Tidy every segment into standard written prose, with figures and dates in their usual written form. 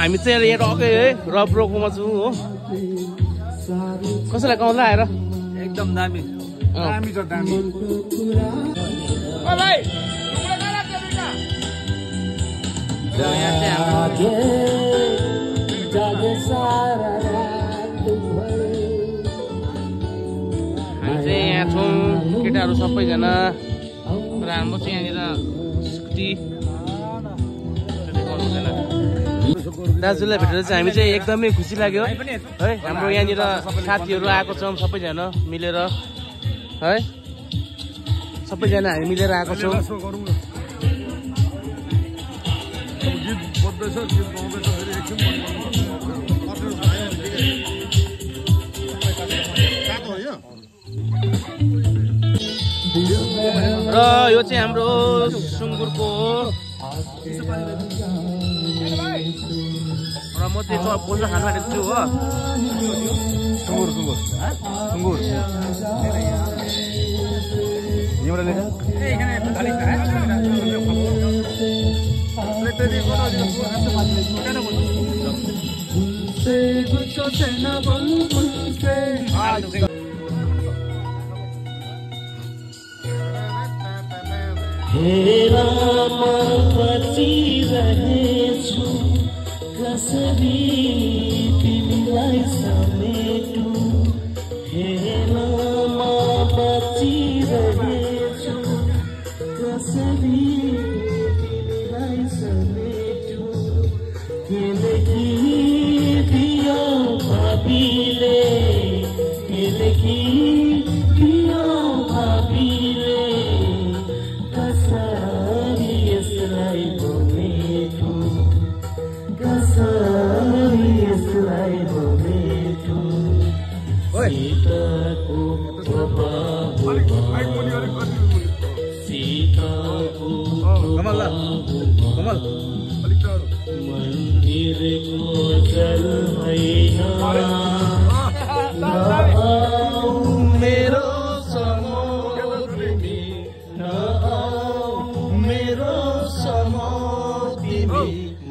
हामी चाहिँ यहाँ टकै है रब्रोकोमा छु हो कसैलाई गाउँला आएर एकदम दामी दामी छ दामी यहाँ चाहिँ यहाँ छौँ केटाहरू सबैजना र हाम्रो चाहिँ यहाँनिर स्कुटी दाजुलाई भेटेर चाहिँ हामी चाहिँ एकदमै खुसी लाग्यो है हाम्रो यहाँनिर साथीहरू आएको छौँ सबैजना मिलेर है सबैजना हामी मिलेर आएको छौँ र यो चाहिँ हाम्रो सुँगुरको हो र म चाहिँ बोल्न खानु आँटेको छु हो सुँगुर हेरामा बसिरहेछु कसरी तिमीलाई समेटु हेरामा बसिरहेछु कसरी तिमीलाई समेटु केले कि दियो भाबीले केले कि दियो भाबीले कसरी यसलाई बोलेछु कसरी यसलाई बोलेछु सीताको सीताको मन्दिरको जल होइन मेरो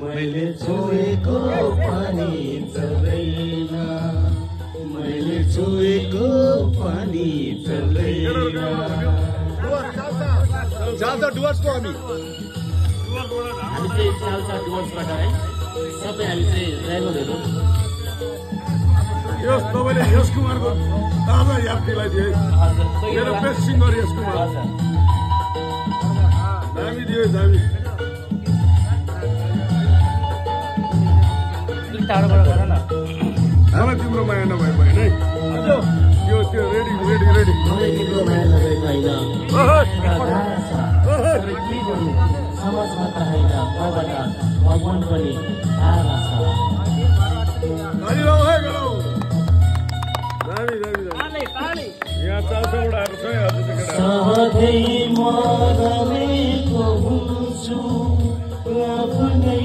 मैले छोएको पानी चल्दैन मैले छोएको पानी चल्दैन जान्छ डुवर्सको हामी चाहिँ चाल्सा डुवर्सबाट है सबै हामी चाहिँ ड्राइभरहरू यस तपाईँले यस कुमारको ताजा याद दिलाइदिए मेरो बेस्ट सिङ्गर यस कुमार दामी दियो दामी टाढोबाट गर न मलाई तिम्रो माया नभए भएन है यो त्यो रेडी रेडी रेडी तिम्रो माया नभएको होइन समाजमा त होइन मबाट भगवान पनि आएको छ दामी दामी यहाँ चाल्साबाट आएको छ है सधैँ म रमेको हुन्छु आफ्नै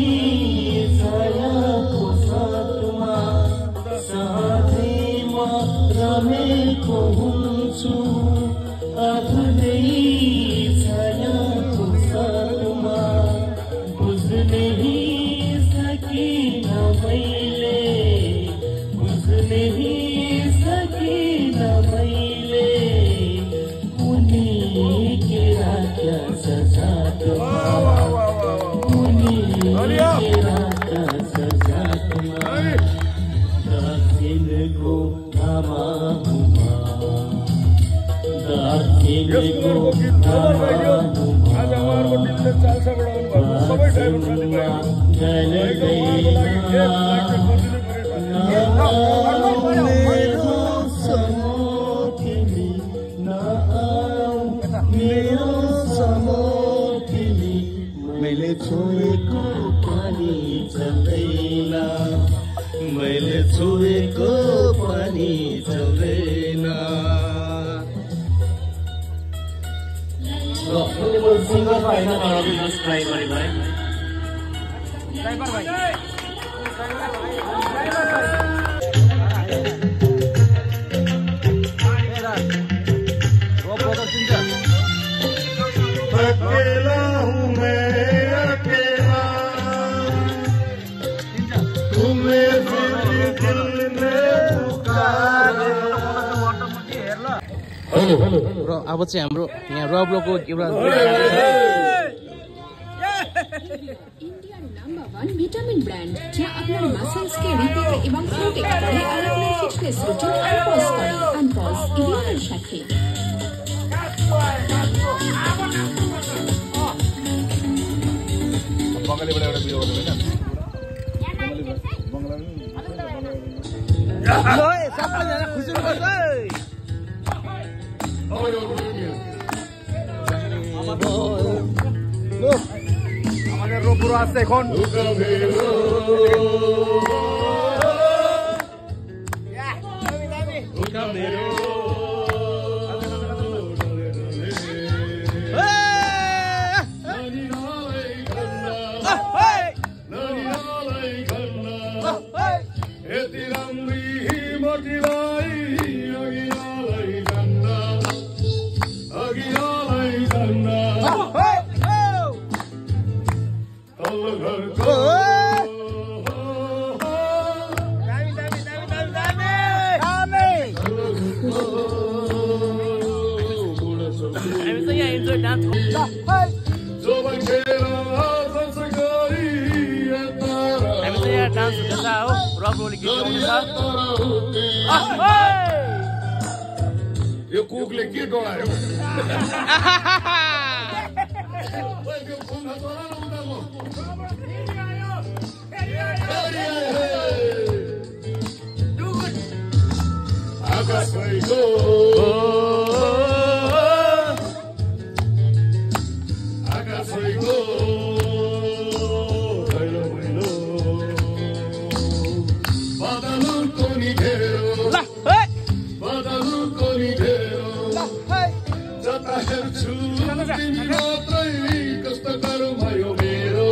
छायाको साथमा सधैँ म रमेको हुन्छु आफ्नै छायाको साथमा बुझ्नै सकिन मैले बुझ्नै सकिन मैले उनी के राख्या छ साथमा उनी के राख्या छ साथमा दक्षिणको घामामा दक्षिणको मैले छोएको पानी चल्दैन मैले छोएको पानी चल्दैन सिङ्गर होइन ट्राई गरेको है अकेला हूँ मैं अकेला र अब चाहिँ हाम्रो यहाँ रब्लोको एउटा वन विटामिन ब्रांड जहाँ আপনার মাসেলস কে রিপেয়ার এবং প্রোটেক্ট করে আর আপনার ফিটনেস রুটিন আনপজ করে আনপজ ইভিনিং সাথে बङ्गालीबाट एउटा भिडियो गर्नु हैन ओए सबैजना खुसी हुनुपर्छ আমাদের রোপুর আসছে এখন यो कुकले के डोलायो आकाशैको आकाशैको भैलो भैलो बादलको नि घेरो बादलको नि घेरो जता हेर्छु तिमी मात्रै कस्तो कर्म यो मेरो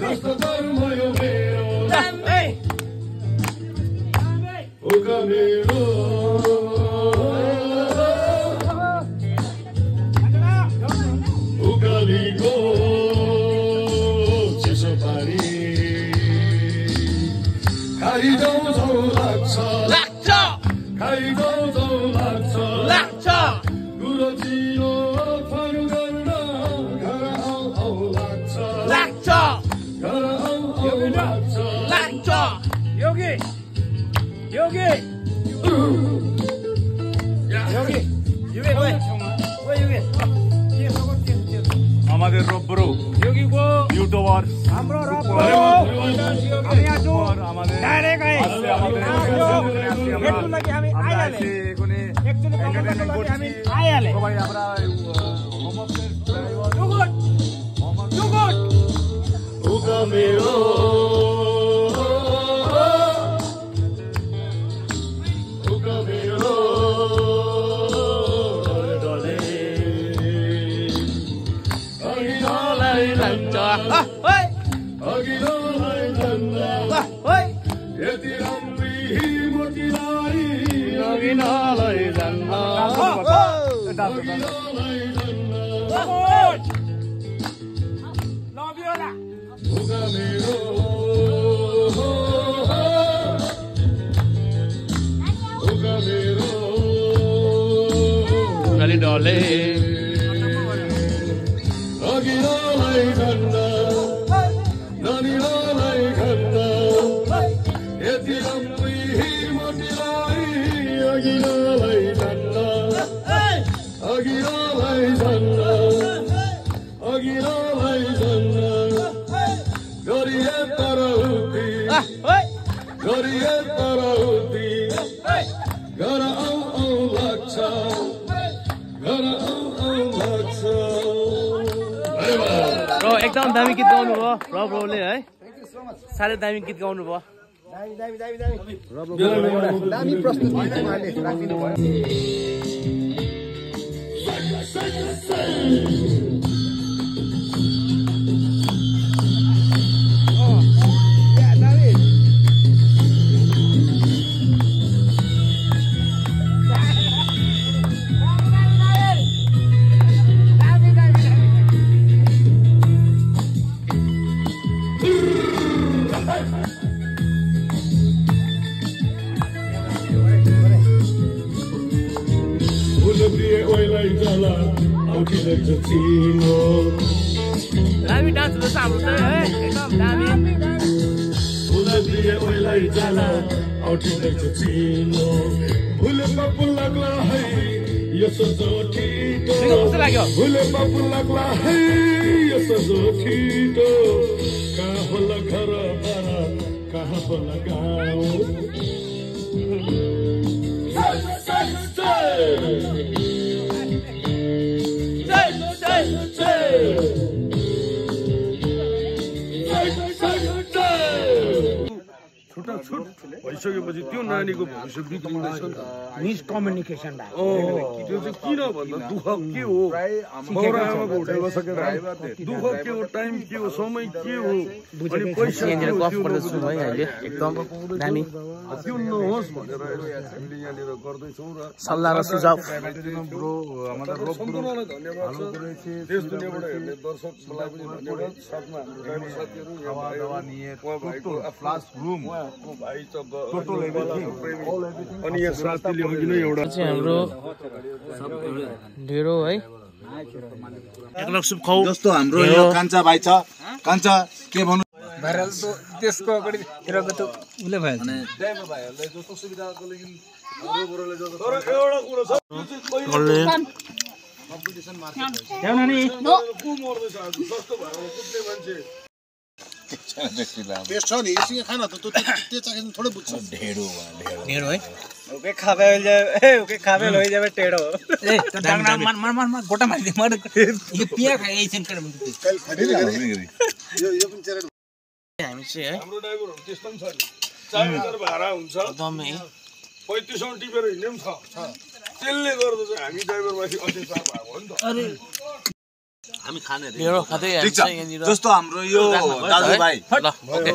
कस्तो कर्म यो मेरो उका मेरो उकालीको चिसो पानी खाइजाउँ जाउँ लाग्छ खाइजाउँ जाउँ लाग्छ गुरो चिनो फर गर्न घर आउ लाग्छ घर आउ लाग्छ योगी योगी योगी আমাদের রব্বরো ইউটিউবার हाम्रो रब्बो हामी आज আমাদের डाइरेक्ट आए একটু লাগি আমি আইয়ালে এখানে একচুয়ালি এন্টারটেইনমেন্ট করছি আমি আইয়ালে সবাই আমরা হোম অফের ড্রাইভার জুগুট উকা मेरो উকা मेरो डले अगिलोलाई लन्छ अगिलोलाई लन्छ यति राम्री मोटीलाई अगिलोलाई लन्छ अगिलोलाई लन्छ लभ यु ला उका मेरो उका मेरो गली डले अगिलोलाई लन्छ नानीलाई खन्द यति राम्री मोटीलाई अगिलोलाई लन्छ अगिलोलाई लन्छ अगिलोलाई लन्छ गरिए तरौती गरिए तरौती घर आउ लाग्छ घर आउ लाग्छ र एकदम दामी गीत गाउनु भयो रब्रोले है साह्रै दामी गीत गाउनु भयो दामी प्रस्तुति उहाँले राखिदिनु भयो दामी डान्स हुँदैछ हाम्रो चाहिँ है एकदम दामी कस्तो लाग्यो भइसकेपछि त्यो नानीको भविष्य बिग्रिँदैछ नि त मिसकम्युनिकेसन त्यो चाहिँ किन भन्दा दुःख के हो बाउआमाको होटेल बसेर दुःख के हो टाइम के हो समय के हो अनि पैसा यहाँनिर गफ गर्दैछु है अहिले एकदम दामी त्यो नहोस् भनेर हामीले यहाँनिर गर्दैछौँ र सल्लाह र सुझाव सम्पूर्णलाई धन्यवाद छ देश दुनियाँबाट हेर्ने दर्शकलाई पनि धन्यवाद साथमा हाम्रो ड्राइभर साथीहरू उहाँ भाइको उहाँको भाइ अनि यहाँ साथीले अघि नै एउटा चाहिँ हाम्रो ढेँडो है एकलग सुप खाऊ जस्तो हाम्रो यो कान्छा भाइ छ कान्छा के भन्नु भाइरल त त्यसको अगाडि तिरको त उले भयो ड्राइभर भाइहरूलाई जस्तो सुविधाको लागि रोबरले जस्तो तर एउटा कुरो छ कम्पिटिसन मार्केट को मर्दैछ आज सस्तो भएर कुद्ने मान्छे बेस्ट छ नि यसै खान त त्यो चाहिँ थोरै बुझ्छ ढेडो ढेँडो है ओके खाबे हो जाए ओके खाबे हो जाए टेडो ए डांगना मार गोटा मार दे मार ये पिया खाए ऐसे कर कल खडी यो पनि चेरे हामी चाहिँ है हाम्रो ड्राइभरहरु त्यस्तो पनि छ नि 4000 भाडा हुन्छ एकदमै 3500 टिपेर हिँड्ने पनि छ त्यसले गर्दा चाहिँ हामी ड्राइभरमाथि अत्याचार भएको हो नि त अरे हामी खाने ढेँडो खाँदै हामी चाहिँ यहाँनिर जस्तो हाम्रो यो दाजुभाइ ल ओके